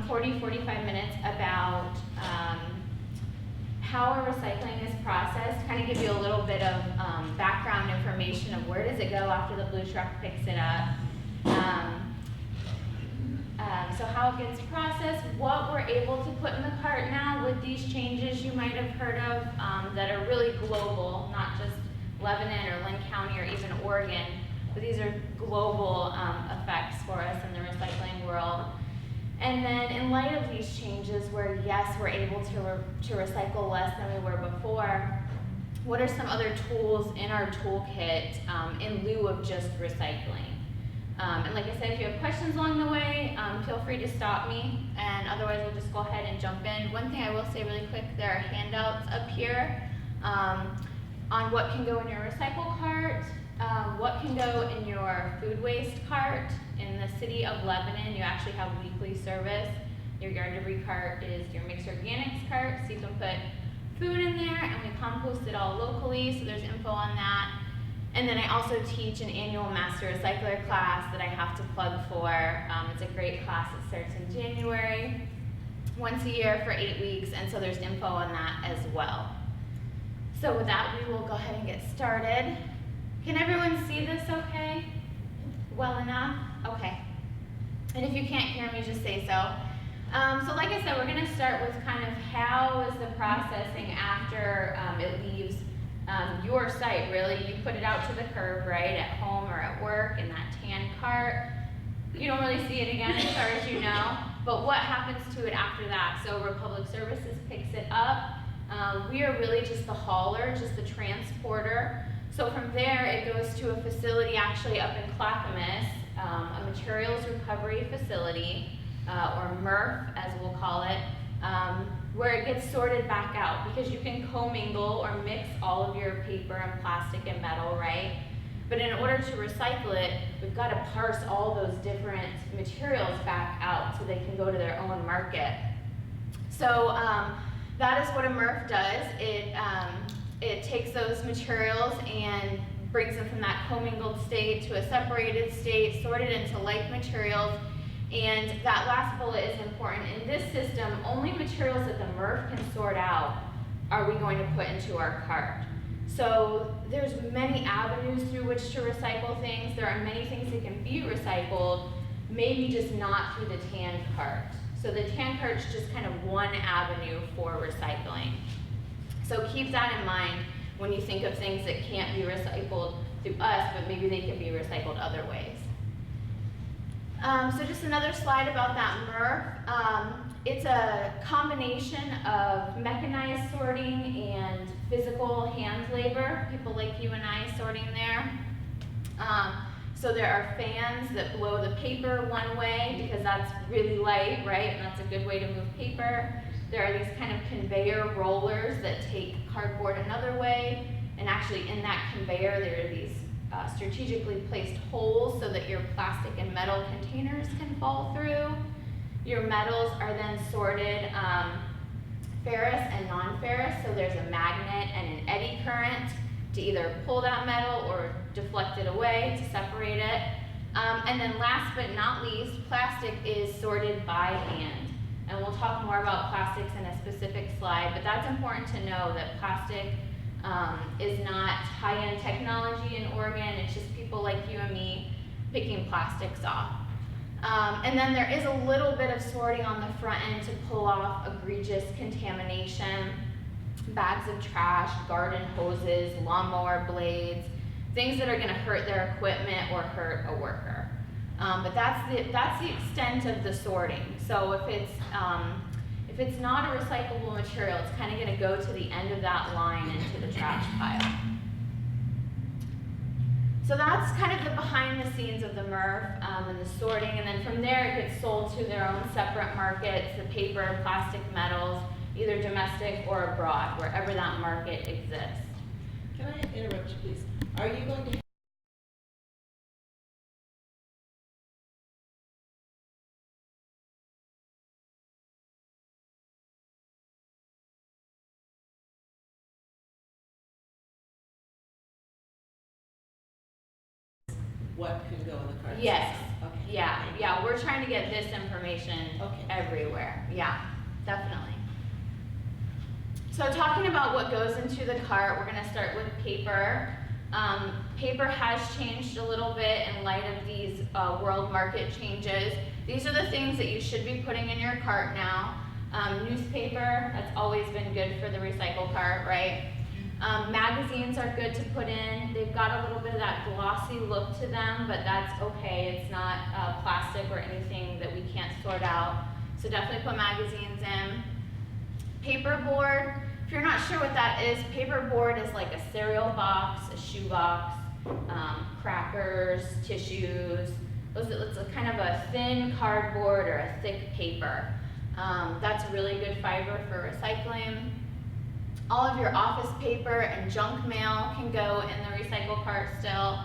40-45 minutes about how our recycling is processed, kind of give you a little bit of background information of where does it go after the blue truck picks it up, so how it gets processed, what we're able to put in the cart now with these changes you might have heard of that are really global, not just Lebanon or Linn County or even Oregon, but these are global effects for us in the recycling world. And then in light of these changes where yes, we're able to recycle less than we were before, what are some other tools in our toolkit in lieu of just recycling? And like I said, if you have questions along the way, feel free to stop me, and otherwise we'll just go ahead and jump in. One thing I will say really quick, there are handouts up here on what can go in your recycle cart, what can go in your food waste cart. In the city of Lebanon, you actually have weekly service. Your yard debris cart is your mixed organics cart, so you can put food in there, and we compost it all locally, so there's info on that. And then I also teach an annual Master Recycler class that I have to plug for. It's a great class. It starts in January, once a year for 8 weeks, and so there's info on that as well. So with that, we will go ahead and get started. Can everyone see this okay? Well enough? Okay. And if you can't hear me, just say so. So like I said, we're going to start with kind of how is the processing after it leaves your site, really. You put it out to the curb, right, at home or at work in that tan cart. You don't really see it again as far as you know, but what happens to it after that? So Republic Services picks it up. We are really just the hauler, just the transporter. So from there, it goes to a facility actually up in Clackamas, a materials recovery facility, or MRF as we'll call it, where it gets sorted back out, because you can commingle or mix all of your paper and plastic and metal, right? But in order to recycle it, we've got to parse all those different materials back out so they can go to their own market. So that is what a MRF does. It takes those materials and brings them from that commingled state to a separated state, sorted into like materials. And that last bullet is important. In this system, only materials that the MRF can sort out are we going to put into our cart. So there's many avenues through which to recycle things. There are many things that can be recycled, maybe just not through the tan cart. So the tan cart's just kind of one avenue for recycling. So keep that in mind when you think of things that can't be recycled through us, but maybe they can be recycled other ways. So just another slide about that MRF. It's a combination of mechanized sorting and physical hand labor, people like you and I sorting there. So there are fans that blow the paper one way because that's really light, right? And that's a good way to move paper. There are these kind of conveyor rollers that take cardboard another way. And actually in that conveyor, there are these strategically placed holes so that your plastic and metal containers can fall through. Your metals are then sorted ferrous and non-ferrous, so there's a magnet and an eddy current to either pull that metal or deflect it away to separate it. And then last but not least, plastic is sorted by hand. And we'll talk more about plastics in a specific slide, but that's important to know that plastic is not high-end technology in Oregon. It's just people like you and me picking plastics off. And then there is a little bit of sorting on the front end to pull off egregious contamination, bags of trash, garden hoses, lawnmower blades, things that are going to hurt their equipment or hurt a worker. But that's the extent of the sorting. So if it's not a recyclable material, it's kind of going to go to the end of that line into the trash pile. So that's kind of the behind the scenes of the MRF and the sorting, and then from there it gets sold to their own separate markets, the paper, plastic, metals, either domestic or abroad, wherever that market exists. Can I interrupt you, please? Are you going to what can go in the cart Yes. system? Okay. Yeah, we're trying to get this information Okay. everywhere. Yeah, definitely. So talking about what goes into the cart, we're gonna start with paper. Paper has changed a little bit in light of these world market changes. These are the things that you should be putting in your cart now. Newspaper, that's always been good for the recycle cart, right? Magazines are good to put in. They've got a little bit of that glossy look to them, but that's okay. It's not plastic or anything that we can't sort out. So definitely put magazines in. Paperboard, if you're not sure what that is, paperboard is like a cereal box, a shoe box, crackers, tissues. It's a kind of a thin cardboard or a thick paper. That's really good fiber for recycling. All of your office paper and junk mail can go in the recycle cart still.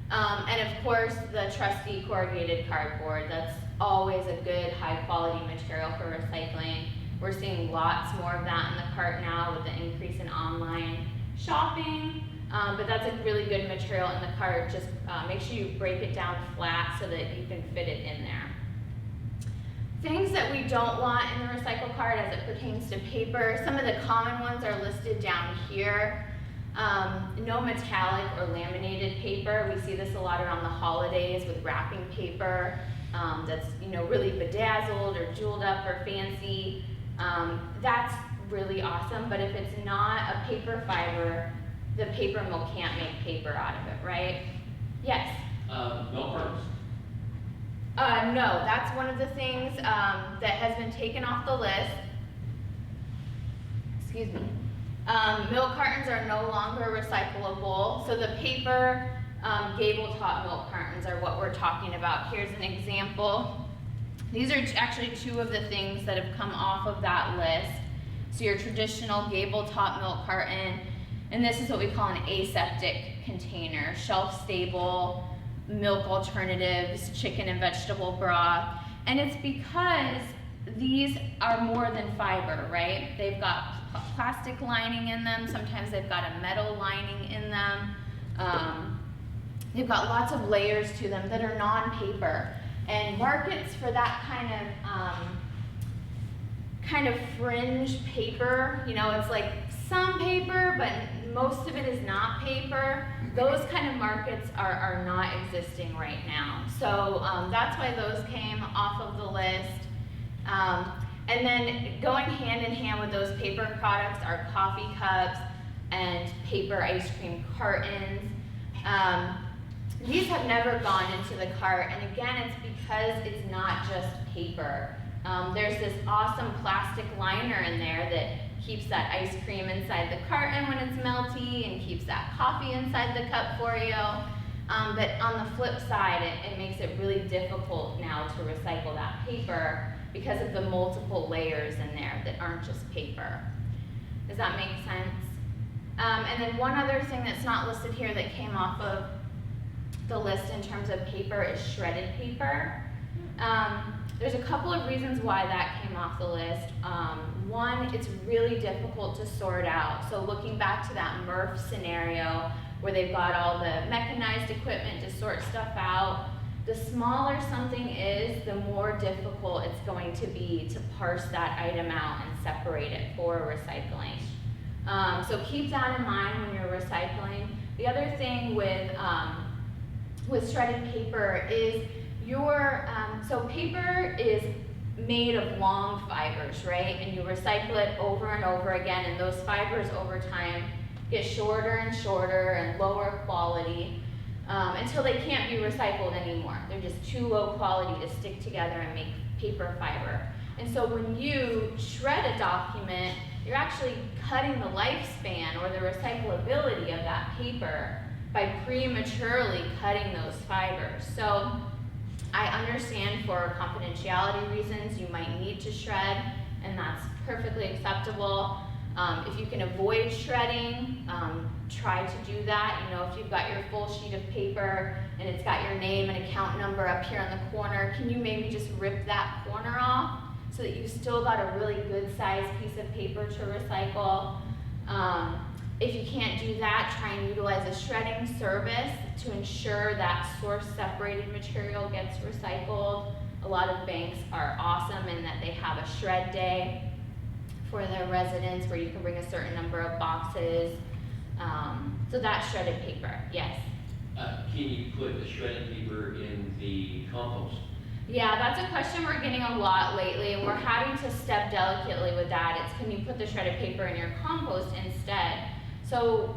And of course, the trusty corrugated cardboard. That's always a good high quality material for recycling. We're seeing lots more of that in the cart now with the increase in online shopping. But that's a really good material in the cart. Just make sure you break it down flat so that you can fit it in there. Things that we don't want in the recycle cart as it pertains to paper, some of the common ones are listed down here. No metallic or laminated paper. We see this a lot around the holidays with wrapping paper that's really bedazzled or jeweled up or fancy. That's really awesome, but if it's not a paper fiber, the paper mill can't make paper out of it, right? Yes? Milk cartons. No, that's one of the things that has been taken off the list. Excuse me. Milk cartons are no longer recyclable, so the paper gable-top milk cartons are what we're talking about. Here's an example. These are actually two of the things that have come off of that list. So your traditional gable-top milk carton, and this is what we call an aseptic container, shelf-stable, milk alternatives, chicken and vegetable broth. And it's because these are more than fiber, right? They've got plastic lining in them. Sometimes they've got a metal lining in them. They've got lots of layers to them that are non-paper. And markets for that kind of fringe paper, it's like some paper, but most of it is not paper. Those kind of markets are not existing right now. So that's why those came off of the list. And then going hand in hand with those paper products are coffee cups and paper ice cream cartons. These have never gone into the cart, and again, it's because it's not just paper. There's this awesome plastic liner in there that keeps that ice cream inside the carton when it's melty and keeps that coffee inside the cup for you. But on the flip side, it makes it really difficult now to recycle that paper because of the multiple layers in there that aren't just paper. Does that make sense? And then one other thing that's not listed here that came off of the list in terms of paper is shredded paper. There's a couple of reasons why that came off the list. One, it's really difficult to sort out. So looking back to that MRF scenario where they've got all the mechanized equipment to sort stuff out, the smaller something is, the more difficult it's going to be to parse that item out and separate it for recycling. So keep that in mind when you're recycling. The other thing with shredded paper is so paper is made of long fibers, right? And you recycle it over and over again, and those fibers over time get shorter and shorter and lower quality until they can't be recycled anymore. They're just too low quality to stick together and make paper fiber. And so when you shred a document, you're actually cutting the lifespan or the recyclability of that paper by prematurely cutting those fibers. So I understand for confidentiality reasons you might need to shred, and that's perfectly acceptable. If you can avoid shredding, try to do that. If you've got your full sheet of paper and it's got your name and account number up here in the corner, can you maybe just rip that corner off so that you've still got a really good sized piece of paper to recycle? If you can't do that, try and utilize a shredding service to ensure that source separated material gets recycled. A lot of banks are awesome in that they have a shred day for their residents where you can bring a certain number of boxes. So that's shredded paper, yes. Can you put the shredded paper in the compost? Yeah, that's a question we're getting a lot lately, and we're having to step delicately with that. It's, can you put the shredded paper in your compost instead? So,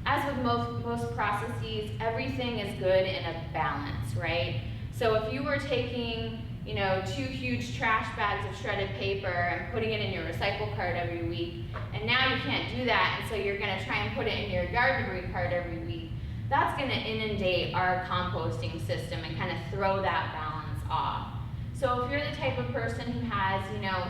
as with most processes, everything is good in a balance, right? So if you were taking, you know, 2 huge trash bags of shredded paper and putting it in your recycle cart every week, and now you can't do that, and so you're gonna try and put it in your yard debris cart every week, that's gonna inundate our composting system and kind of throw that balance off. So if you're the type of person who has, you know,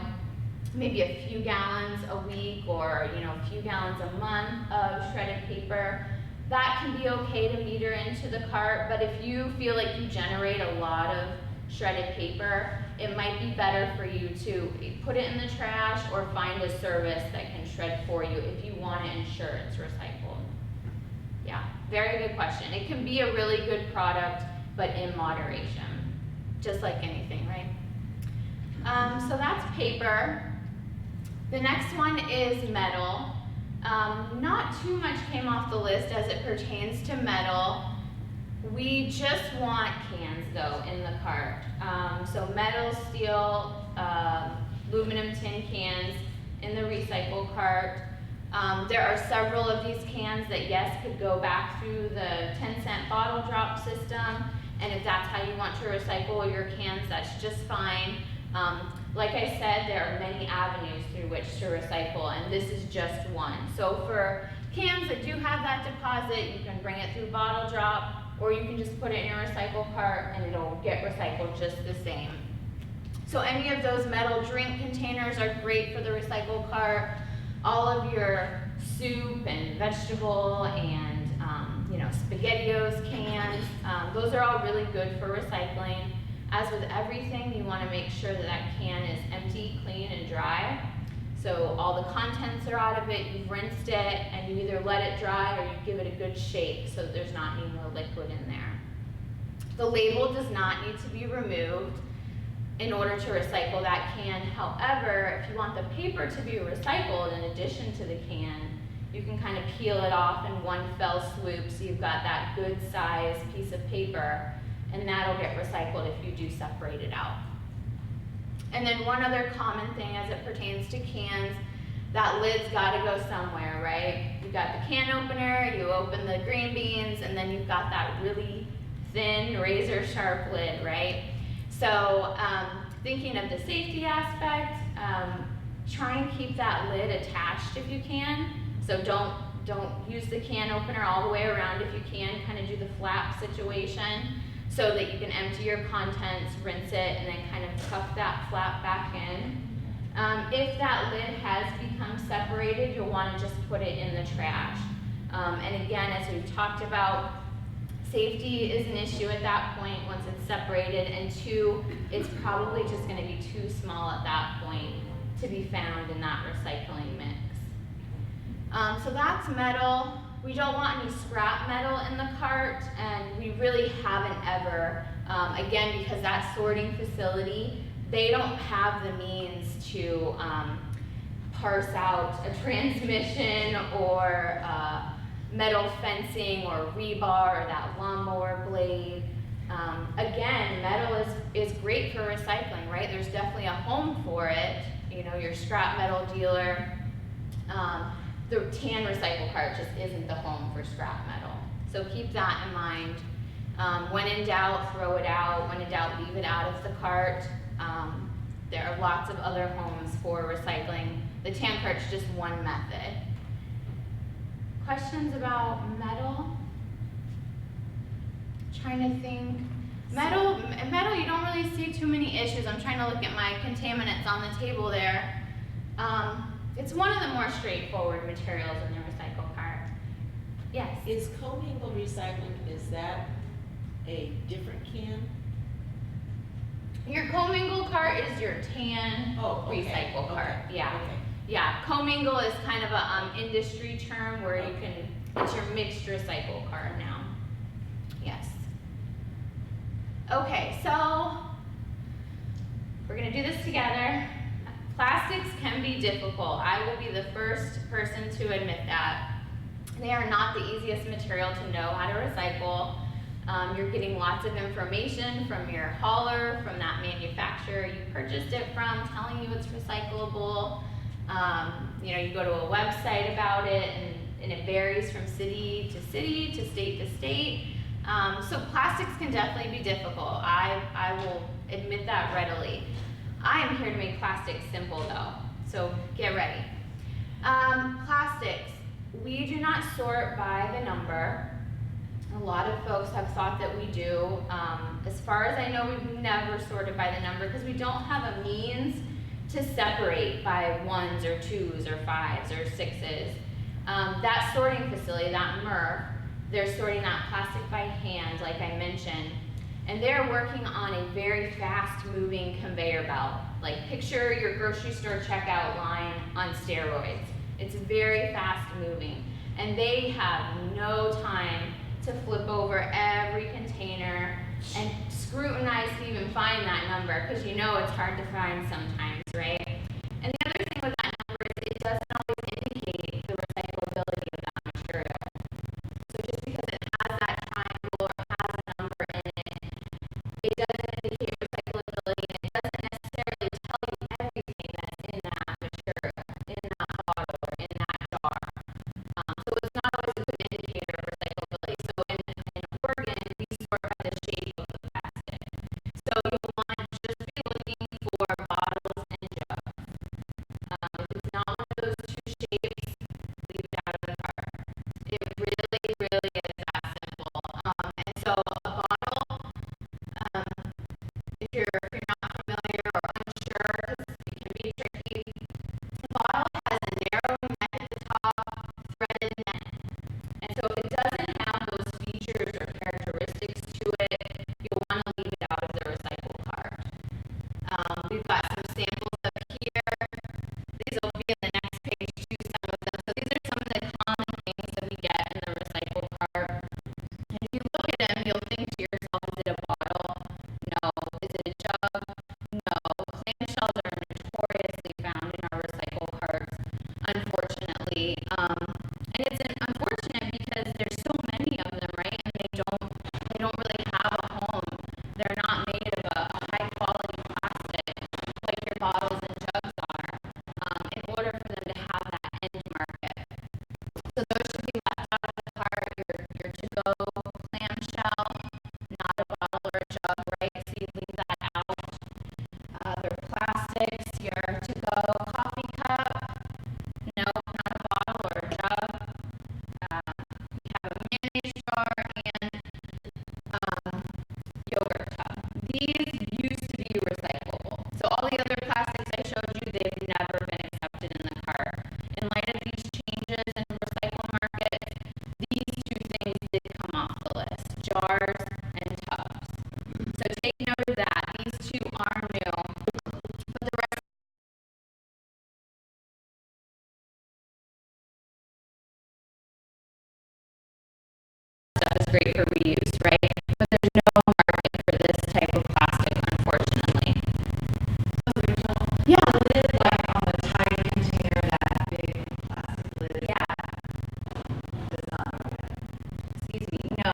maybe a few gallons a week or, you know, a few gallons a month of shredded paper, that can be okay to meter into the cart. But if you feel like you generate a lot of shredded paper, it might be better for you to put it in the trash or find a service that can shred for you if you want to ensure it's recycled. Yeah, very good question. It can be a really good product, but in moderation, just like anything, right? So that's paper. The next one is metal. Not too much came off the list as it pertains to metal. We just want cans though in the cart. So metal, steel, aluminum tin cans in the recycle cart. There are several of these cans that, yes, could go back through the 10-cent bottle drop system, and if that's how you want to recycle your cans, that's just fine. Like I said, there are many avenues through which to recycle, and this is just one. So for cans that do have that deposit, you can bring it through bottle drop, or you can just put it in your recycle cart and it'll get recycled just the same. So any of those metal drink containers are great for the recycle cart. All of your soup and vegetable and you know, SpaghettiOs cans, those are all really good for recycling. As with everything, you want to make sure that that can is empty, clean, and dry. So all the contents are out of it, you've rinsed it, and you either let it dry or you give it a good shake so that there's not any more liquid in there. The label does not need to be removed in order to recycle that can. However, if you want the paper to be recycled in addition to the can, you can kind of peel it off in one fell swoop so you've got that good size piece of paper, and that'll get recycled if you do separate it out. And then one other common thing as it pertains to cans, that lid's gotta go somewhere, right? You've got the can opener, you open the green beans, and then you've got that really thin, razor sharp lid, right? So thinking of the safety aspect, try and keep that lid attached if you can. So don't use the can opener all the way around if you can, kind of do the flap situation so that you can empty your contents, rinse it, and then kind of tuck that flap back in. If that lid has become separated, you'll want to just put it in the trash. And again, as we've talked about, safety is an issue at that point once it's separated, and 2, it's probably just going to be too small at that point to be found in that recycling mix. So that's metal. We don't want any scrap metal in the cart, and we really haven't ever, again, because that sorting facility, they don't have the means to parse out a transmission or metal fencing or rebar or that lawnmower blade. Again, metal is great for recycling, right? There's definitely a home for it. You know, your scrap metal dealer. The tan recycle cart just isn't the home for scrap metal. So keep that in mind. When in doubt, throw it out. When in doubt, leave it out of the cart. There are lots of other homes for recycling. The tan cart's just one method. Questions about metal? Trying to think. Metal, you don't really see too many issues. I'm trying to look at my contaminants on the table there. It's one of the more straightforward materials in the recycle cart. Yes? Is commingled recycling, is that a different can? Your commingled cart is your tan Oh, okay, recycle cart. okay, Yeah. okay. Yeah, commingle is kind of a industry term where you can, it's your mixed recycle card now. Yes. Okay, so we're gonna do this together. Plastics can be difficult. I will be the first person to admit that. They are not the easiest material to know how to recycle. You're getting lots of information from your hauler, from that manufacturer you purchased it from, telling you it's recyclable. You know, you go to a website about it, and it varies from city to city, to state. So plastics can definitely be difficult. I will admit that readily. I am here to make plastics simple though, so get ready. Plastics, we do not sort by the number. A lot of folks have thought that we do. As far as I know, we've never sorted by the number because we don't have a means to separate by 1s or 2s or 5s or 6s. That sorting facility, that MRF, they're sorting that plastic by hand, like I mentioned. And they're working on a very fast moving conveyor belt. Like picture your grocery store checkout line on steroids. It's very fast moving. And they have no time to flip over every container and scrutinize to even find that number, because you know it's hard to find sometimes, right? And the other thing with that number is it doesn't always indicate the recyclability of that material. So just because it has that triangle or has a number in it, it doesn't indicate recyclability, and it doesn't necessarily tell you everything that's in that material, in that bottle, or in that jar. So it's not always a good indicator of recyclability. So in Oregon, we sort by the shape of the plastic. So you'll want to just be looking for bottles and jugs. If it's not one of those two shapes, leave it out of the cart. It really, really is that simple. And so a bottle, if you're not familiar or unsure, because it can be tricky, a bottle has a narrow neck at the top, threaded neck. And so if it doesn't have those features or characteristics to it, you'll want to leave it out of the recycle cart. We've got some samples up here. These will be in the next page too, some of them. So these are some of the common things that we get in the recycle cart. And if you look at them, you'll think to yourself, is it a bottle? No. Is it a jug? No. Clamshells are notoriously found in our recycle carts, unfortunately. And it's unfortunate because there's so many of them, right? And they don't really have a home. They're not made of a high quality plastic like your bottles and jugs are, in order for them to have that end market. So those should be left out of the cart. Your to-go clamshell, not a bottle or a jug, right? So you leave that out. Their plastics, your to-go coffee cup, no, not a bottle or a jug. You have a mayonnaise jar and yogurt cup. These used to be recyclable. So all the other plastics I showed you, they've never been accepted in the cart. In light of these changes in the recycle market, these two things did come off the list, jars and tubs. So take note of that. These two are new, but the rest stuff is great for reuse, right? But there's no market for this type of plastic, unfortunately. Yeah. Lid, like on the Tide container, that big plastic lid. Yeah. Does not go in. Excuse me. No.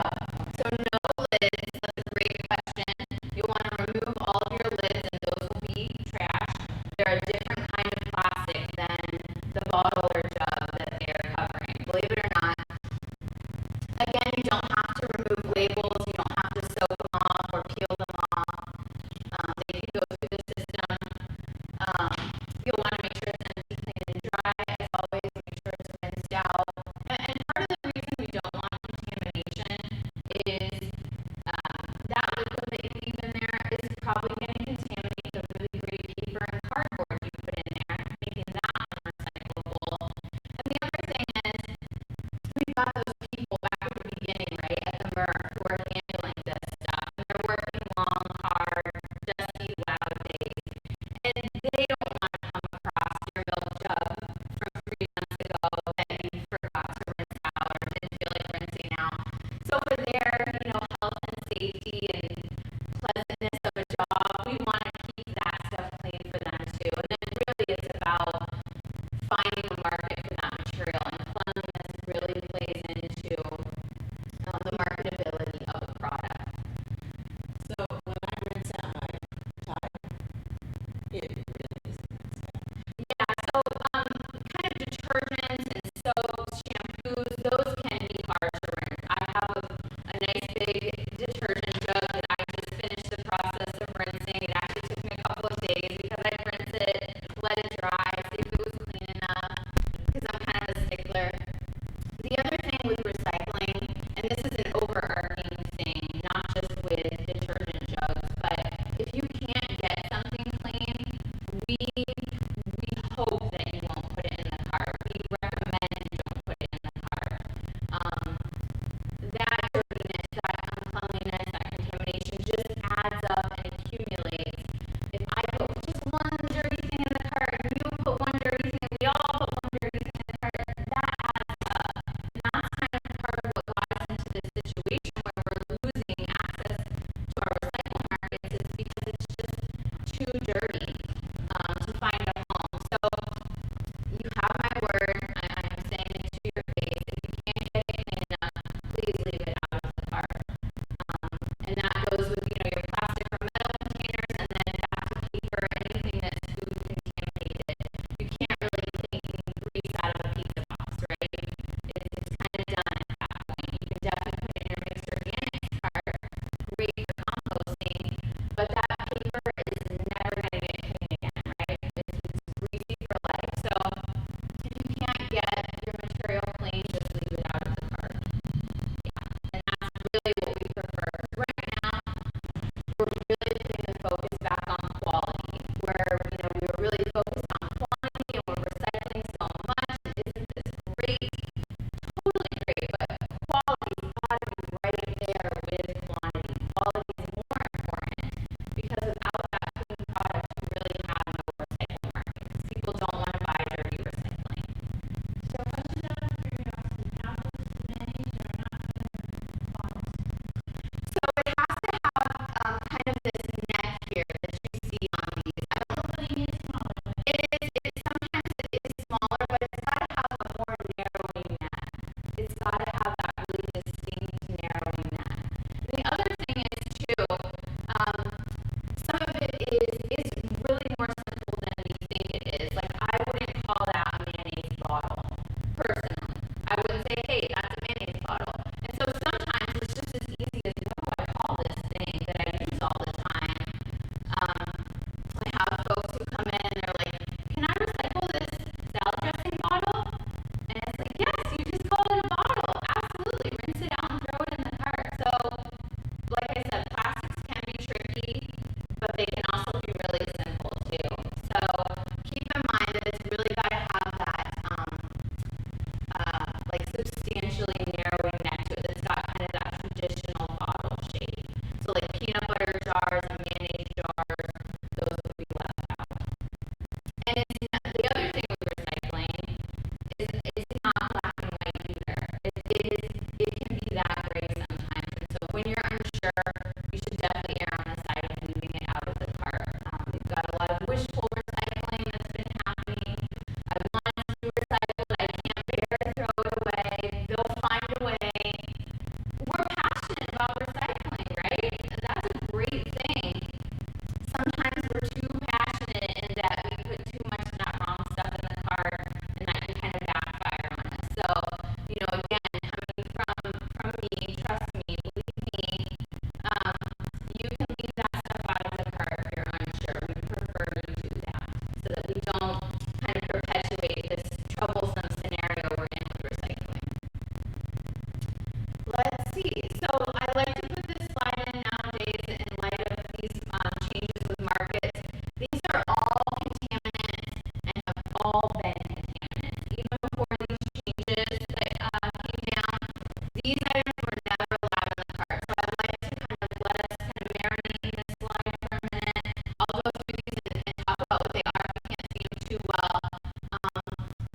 So no lids. That's a great question. You'll want to remove all of your lids, and those will be trash. They're a different kind of plastic than the bottle or jug that they are covering. Believe it or not. Again, you don't have to remove labels. You don't have to sew there with quantity. Quality is more important because without that clean product, you really have no recycle market because people don't want to buy dirty recycling. So question out of curiosity, how does mayonnaise or not bottles? So it has to have kind of this neck here that you see on these. I don't know. It is smaller. Sometimes it is smaller, but it's got to have a more narrowing neck. It's got to have that really distinct narrowing neck. And the other thing is too, some of it is really more simple than we think it is. Like I wouldn't call that a mayonnaise bottle, personally. I wouldn't say, hey, that's a mayonnaise bottle. And so sometimes it's just as easy as what do I call this thing that I use all the time? I have folks who come in and they're like, can I recycle this salad dressing bottle? And it's like, yes, you just call it a bottle. Absolutely. Rinse it out and throw it in the cart. So, like I said, plastics can be tricky, but they can also be really simple too. So keep in mind that it's really got to have that like substantially narrowing neck to it. It's got kind of that traditional bottle shape. So like peanut butter jars and mayonnaise jars, those would be left out. And it's not, the other thing with recycling is it's not black and white either. It can be that gray sometimes. And so when you're unsure, you should definitely err on the side of leaving it out of the cart. We've got a lot of wishful recycling that's been happening. I want it to be recycled. I can't bear to throw it away. They'll find a way. We're passionate about recycling, right? That's a great thing. Sometimes we're too passionate in that we put too much of that wrong stuff in the cart, and that can kind of backfire on us. So, again, coming from me, trust me, believe me, you can leave that stuff out of the cart if you're unsure. We prefer you do that so that we don't kind of perpetuate this troublesome scenario we're in with recycling. Let's see. So I like to put this slide in nowadays in light of these changes with markets. These are all contaminants and have all been contaminants. Even before these changes that came down, these items were never allowed in the cart. So I'd like to kind of let us kind of marinate in this slide for a minute. I'll go through these and talk about what they are if you can't see them too well.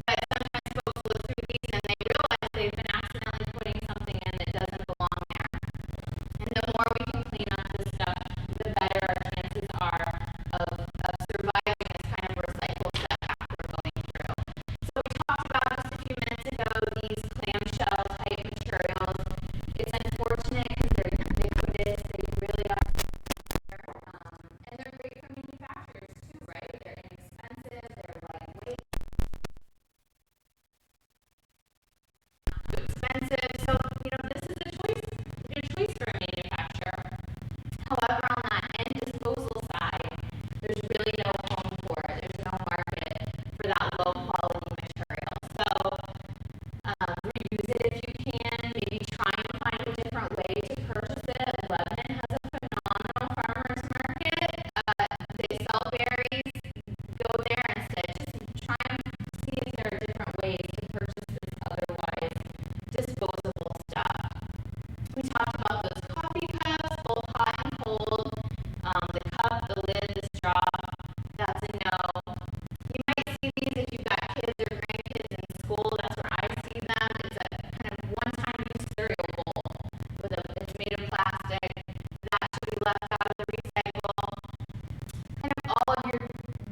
But sometimes folks look through these and they realize they've been accidentally putting something in that doesn't belong there. And the more we can clean up this stuff, the better our chances are of surviving this kind of recycle setback we're going through. So we talked about just a few minutes ago these clamshell type materials. It's unfortunate because they're ubiquitous. They really are. And they're great for manufacturers too, right? They're inexpensive. They're lightweight. Too expensive. So, this is a good choice for a manufacturer. However, on that end disposal side, there's really no home for it. There's no market for that low quality material. So, reuse it if you can. Maybe try and find a different way to purchase it. Lebanon has a phenomenal farmers market. They sell berries. Go there instead. Just try and see if there are different ways to purchase this otherwise disposable stuff. We talked about those coffee cups, both hot and cold. The cup, the lid, the straw, that's a no. You might see these if you've got kids or grandkids in school. That's where I see them. It's a kind of one-time use cereal bowl. It's made of plastic. That should be left out of the recycle. Kind of all of your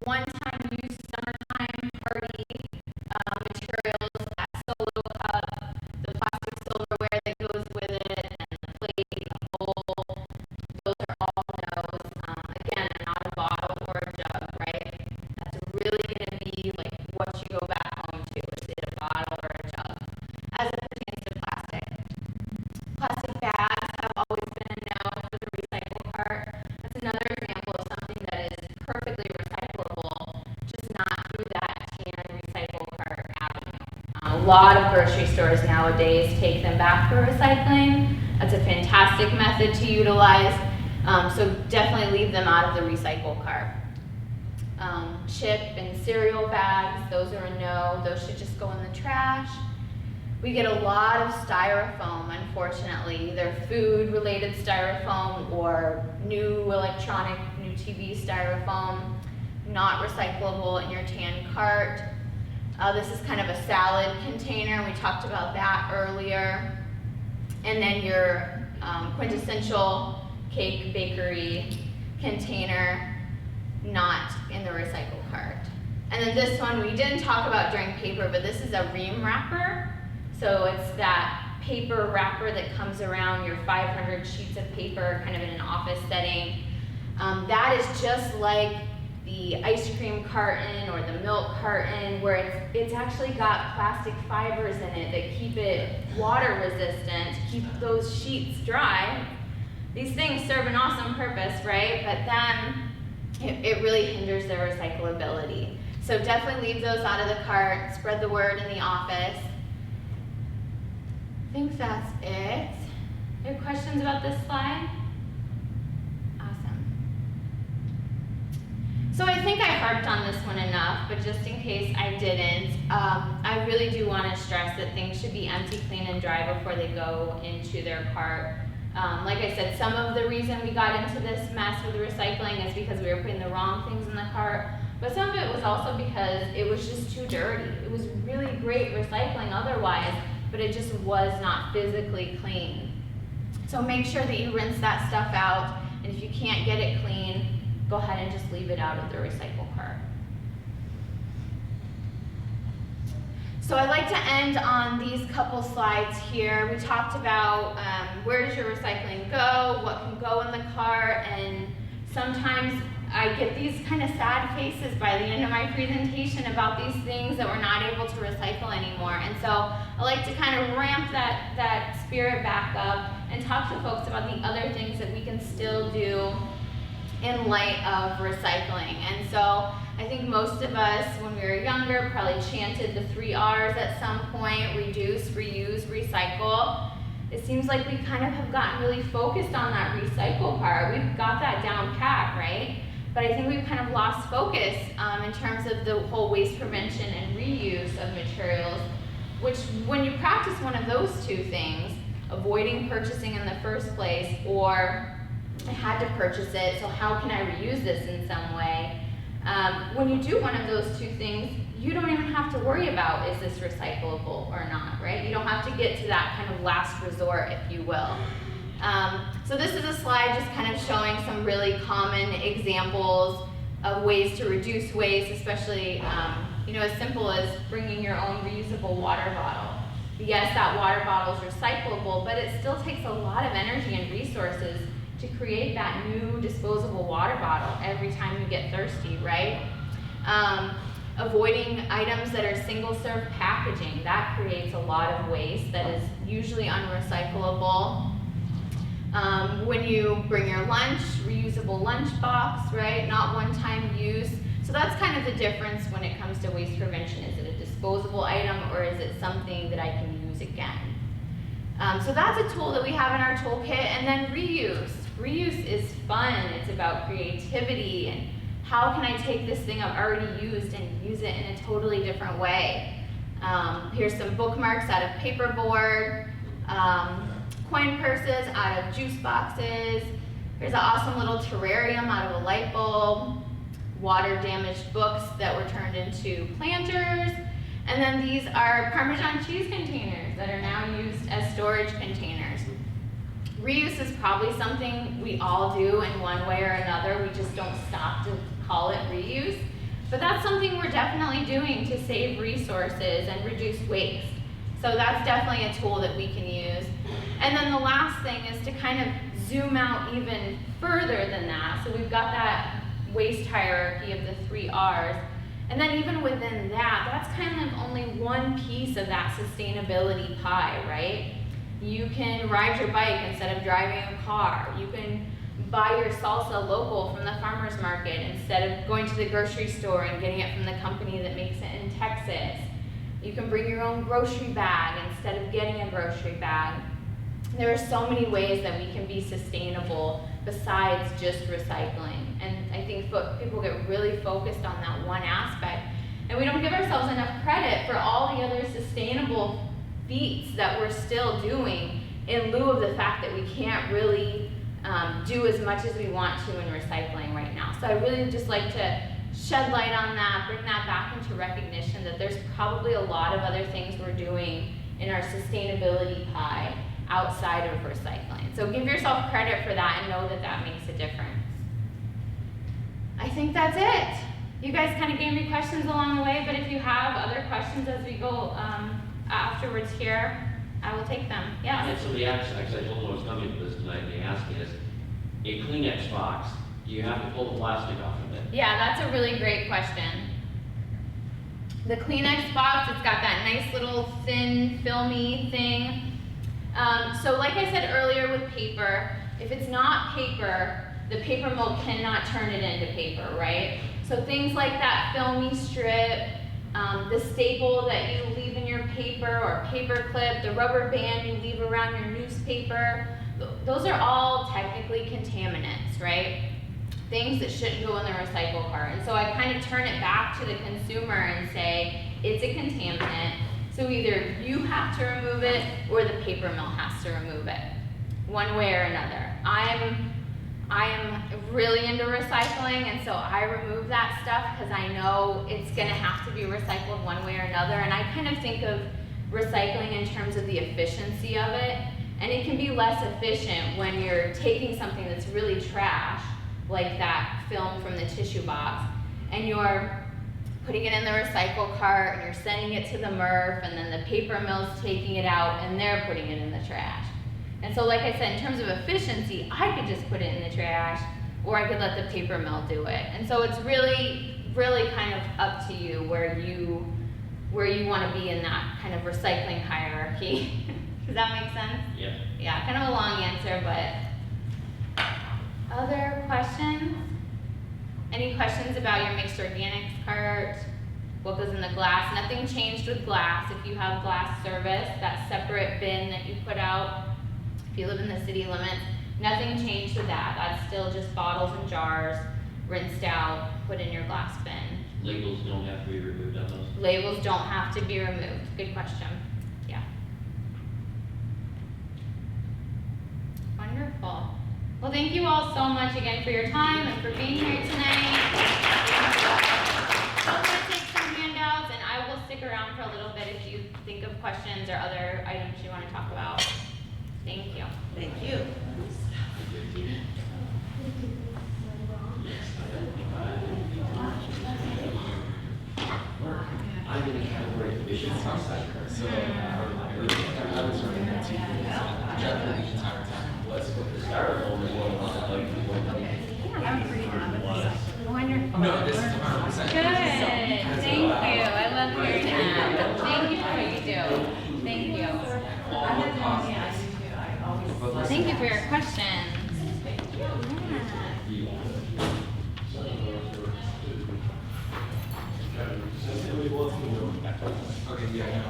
one-time use summertime party materials, that solo cup, the plastic silverware that goes with it, and the plate, the bowl, those are all no's. Again, not a bottle or a jug, right? That's really going to be like what you go back home to. Is it a bottle or a jug? As it pertains to plastic. Plastic bags have always been a no for the recycle cart. That's another example of something that is perfectly recyclable, just not through that tan recycle cart avenue. A lot of grocery stores nowadays take them back for recycling. That's a fantastic method to utilize. So definitely leave them out of the recycle cart. Chip and cereal bags, those are a no. Those should just go in the trash. We get a lot of styrofoam, unfortunately, either food-related styrofoam or new electronic, new TV styrofoam, not recyclable in your tan cart. This is kind of a salad container. We talked about that earlier. And then your quintessential cake bakery container, not in the recycle cart. And then this one we didn't talk about during paper, but this is a ream wrapper. So it's that paper wrapper that comes around your 500 sheets of paper, kind of in an office setting. That is just like the ice cream carton or the milk carton, where it's actually got plastic fibers in it that keep it water resistant, keep those sheets dry. These things serve an awesome purpose, right? But then it really hinders their recyclability. So definitely leave those out of the cart, spread the word in the office. I think that's it. Any questions about this slide? Awesome. So I think I harped on this one enough, but just in case I didn't, I really do want to stress that things should be empty, clean, and dry before they go into their cart. Like I said, some of the reason we got into this mess with recycling is because we were putting the wrong things in the cart, but some of it was also because it was just too dirty. It was really great recycling otherwise, but it just was not physically clean. So make sure that you rinse that stuff out, and if you can't get it clean, go ahead and just leave it out of the recycle cart. So I'd like to end on these couple slides here. We talked about where does your recycling go, what can go in the cart, and sometimes I get these kind of sad faces by the end of my presentation about these things that we're not able to recycle anymore. And so I like to kind of ramp that spirit back up and talk to folks about the other things that we can still do in light of recycling. And so I think most of us, when we were younger, probably chanted the 3 R's at some point: reduce, reuse, recycle. It seems like we kind of have gotten really focused on that recycle part. We've got that down pat, right? But I think we've kind of lost focus in terms of the whole waste prevention and reuse of materials, which when you practice one of those two things, avoiding purchasing in the first place, or I had to purchase it, so how can I reuse this in some way? When you do one of those two things, you don't even have to worry about, is this recyclable or not, right? You don't have to get to that kind of last resort, if you will. So this is a slide just kind of showing some really common examples of ways to reduce waste, especially as simple as bringing your own reusable water bottle. Yes, that water bottle is recyclable, but it still takes a lot of energy and resources to create that new disposable water bottle every time you get thirsty, right? Avoiding items that are single-serve packaging, that creates a lot of waste that is usually unrecyclable. When you bring your lunch, reusable lunch box, right? Not one-time use. So that's kind of the difference when it comes to waste prevention. Is it a disposable item, or is it something that I can use again? So that's a tool that we have in our toolkit. And then reuse. Reuse is fun. It's about creativity and how can I take this thing I've already used and use it in a totally different way. Here's some bookmarks out of paperboard, coin purses out of juice boxes. Here's an awesome little terrarium out of a light bulb, water damaged books that were turned into planters. And then these are Parmesan cheese containers that are now used as storage containers. Reuse is probably something we all do in one way or another. We just don't stop to call it reuse. But that's something we're definitely doing to save resources and reduce waste. So that's definitely a tool that we can use. And then the last thing is to kind of zoom out even further than that. So we've got that waste hierarchy of the 3 R's. And then even within that, that's kind of only one piece of that sustainability pie, right? You can ride your bike instead of driving a car. You can buy your salsa local from the farmer's market instead of going to the grocery store and getting it from the company that makes it in Texas. You can bring your own grocery bag instead of getting a grocery bag. There are so many ways that we can be sustainable besides just recycling. And I think people get really focused on that one aspect. And we don't give ourselves enough credit for all the other sustainable feats that we're still doing in lieu of the fact that we can't really do as much as we want to in recycling right now. So I really just like to shed light on that, bring that back into recognition that there's probably a lot of other things we're doing in our sustainability pie outside of recycling. So give yourself credit for that and know that that makes a difference. I think that's it. You guys kind of gave me questions along the way, but if you have other questions as we go afterwards here, I will take them. I Yeah. had somebody ask, actually I told them I was coming to this tonight, and they asked me this, a Kleenex box, do you have to pull the plastic off of it? Yeah, that's a really great question. The Kleenex box, it's got that nice little thin, filmy thing. So like I said earlier with paper, if it's not paper, the paper mill cannot turn it into paper, right? So things like that filmy strip, the staple that you leave in your paper or paper clip, the rubber band you leave around your newspaper, those are all technically contaminants, right? Things that shouldn't go in the recycle cart. And so I kind of turn it back to the consumer and say, it's a contaminant, so either you have to remove it or the paper mill has to remove it, one way or another. I am really into recycling, and so I remove that stuff because I know it's gonna have to be recycled one way or another. And I kind of think of recycling in terms of the efficiency of it. And it can be less efficient when you're taking something that's really trash, like that film from the tissue box, and you're putting it in the recycle cart, and you're sending it to the MRF, and then the paper mill's taking it out, and they're putting it in the trash. And so like I said, in terms of efficiency, I could just put it in the trash, or I could let the paper mill do it. And so it's really, really kind of up to you where you want to be in that kind of recycling hierarchy. Does that make sense? Yeah. Yeah, kind of a long answer, but other questions? Any questions about your mixed organics cart? What goes in the glass? Nothing changed with glass. If you have glass service, that separate bin that you put out, if you live in the city limits, nothing changed with that. That's still just bottles and jars, rinsed out, put in your glass bin. Labels don't have to be removed on those? Labels don't have to be removed. Good question. Yeah. Wonderful. Well, thank you all so much again for your time and for being here tonight. I'm going to take some handouts, and I will stick around for a little bit if you think of questions or other items you want to talk about. Thank you. Thank you. I'm in the category of issues outside. So I was running that team. The entire time. Let's go to the styrofoam is one of the Wonderful. No, this is 100%. Good. Thank you. I love hearing that. Thank you for what you do. Thank you. Thank you for your questions. Okay, yeah, no,